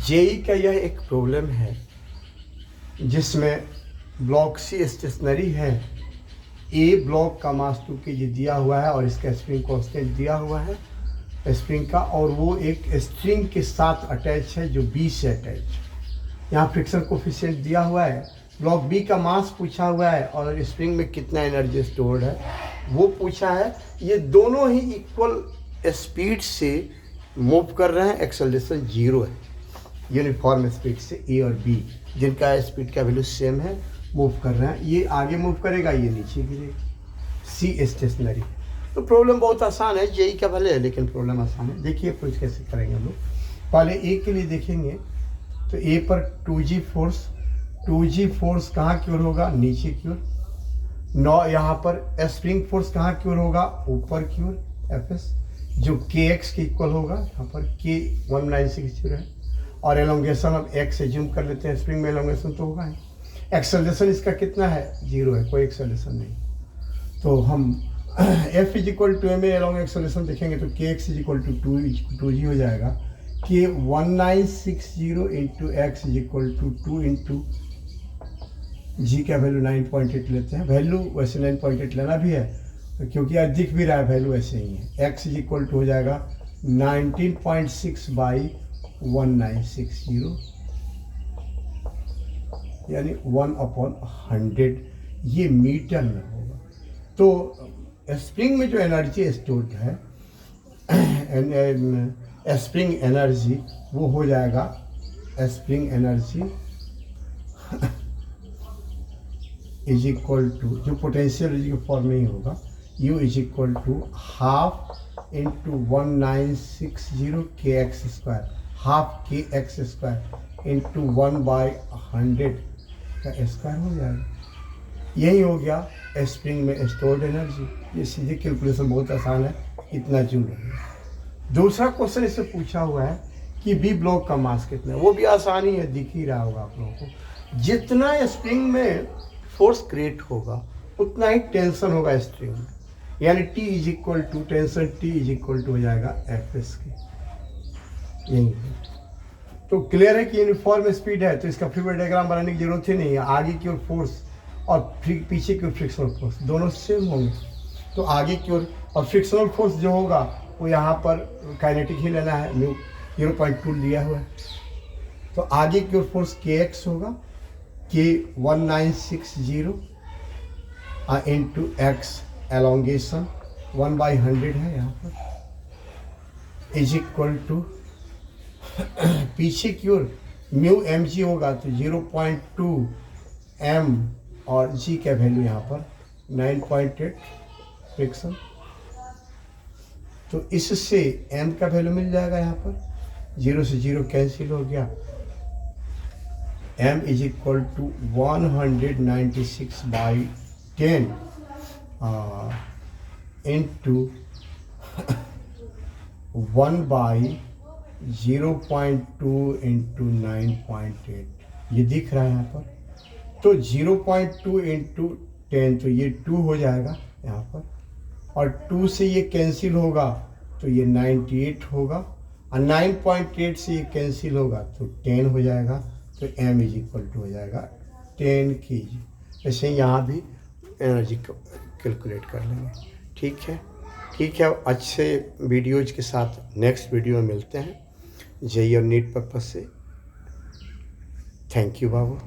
JEE का यह एक प्रॉब्लम है जिसमें ब्लॉक सी स्टेशनरी है, ए ब्लॉक का मास 2 kg दिया हुआ है और इसका स्प्रिंग कांस्टेंट दिया हुआ है स्प्रिंग का, और वो एक स्ट्रिंग के साथ अटैच है जो बी से अटैच। यहाँ फ्रिक्शन कोफिशिएंट दिया हुआ है, ब्लॉक बी का मास पूछा हुआ है और स्प्रिंग में कितना एनर्जी स्टोर्ड है वो पूछा है। ये दोनों ही इक्वल स्पीड से मूव कर रहे हैं, एक्सेलरेशन 0 है, यूनिफॉर्म स्पीड से ए और बी जिनका स्पीड का वैल्यू सेम है मूव कर रहे हैं। ये आगे मूव करेगा, ये नीचे गिरेगा, सी स्टेशनरी। तो प्रॉब्लम बहुत आसान है, जेई का भले है लेकिन प्रॉब्लम आसान है। देखिए अप्रोच कैसे करेंगे हम लोग। पहले ए के लिए देखेंगे तो ए पर 2G फोर्स कहाँ की ओर होगा, नीचे की ओर। यहाँ पर स्प्रिंग फोर्स कहाँ की ओर होगा, ऊपर की ओर, Fs जो kx के इक्वल होगा। यहाँ पर k 1960 है और एलोंगेशन अब x से जूम कर लेते हैं, स्प्रिंग में एलोंगेशन तो होगा ही। एक्सेलरेशन इसका कितना है, 0 है, कोई एक्सेलरेशन नहीं। तो हम F = m एलोंग एक्सेलरेशन देखेंगे तो kx = 2g हो जाएगा। k 1960 इंटू x = 2 इंटू जी का वैल्यू 9.8 लेते हैं। वैल्यू वैसे 9.8 लेना भी है क्योंकि आज दिख भी रहा है वैल्यू ऐसे ही है। x = हो जाएगा 19.6 बाई 1960 यानी 1/100, ये मीटर में होगा। तो स्प्रिंग में जो एनर्जी स्टोर्ड है स्प्रिंग एनर्जी वो हो जाएगा spring energy is equal to, जो पोटेंशियल एनर्जी के फॉर्म में ही होगा, U = ½ into 1960 kx², ½ kx² into 1/100 का स्क्वायर हो जाएगा। यही हो गया स्प्रिंग में स्टोर्ड एनर्जी। ये सीधे कैलकुलेशन बहुत आसान है, इतना जूल है। दूसरा क्वेश्चन इससे पूछा हुआ है कि बी ब्लॉक का मास कितना है, वो भी आसान ही है, दिख ही रहा होगा आप लोगों को। जितना स्प्रिंग में फोर्स क्रिएट होगा उतना ही टेंशन होगा स्प्रिंग में, यानी T = टेंशन T = हो जाएगा Fs के। यही है। तो क्लियर है कि यूनिफॉर्म स्पीड है तो इसका फ्रीवेयर डायग्राम बनाने की जरूरत ही नहीं है। आगे की ओर फोर्स और पीछे की ओर फ्रिक्शनल फोर्स दोनों सेम होंगे। तो आगे की ओर और फ्रिक्शनल फोर्स जो होगा वो यहाँ पर काइनेटिक ही लेना है, 0.2 दिया हुआ है। तो आगे की ओर फोर्स kx होगा, k 1960 इंटू x एलोंगेशन 1/100 है यहाँ पर, इज इक्वल टू पीछे की ओर μmg होगा तो 0.2 m और g का वैल्यू यहाँ पर 9.8 फ्रिक्शन। तो इससे m का वैल्यू मिल जाएगा, यहाँ पर 0 से 0 कैंसिल हो गया। m = 196/10 इंटू 1/0.2 इंटू 9.8, ये दिख रहा है यहाँ पर। तो 0.2 इंटू 10 तो ये 2 हो जाएगा यहाँ पर, और 2 से ये कैंसिल होगा तो ये 98 होगा, और 9.8 से ये कैंसिल होगा तो 10 हो जाएगा। तो m = हो जाएगा 10 kg। ऐसे यहाँ भी एनर्जी कैलकुलेट कर लेंगे। ठीक है, ठीक है। अच्छे वीडियोज के साथ नेक्स्ट वीडियो में मिलते हैं जेईई और नीट पर्पस से। Thank you Babu.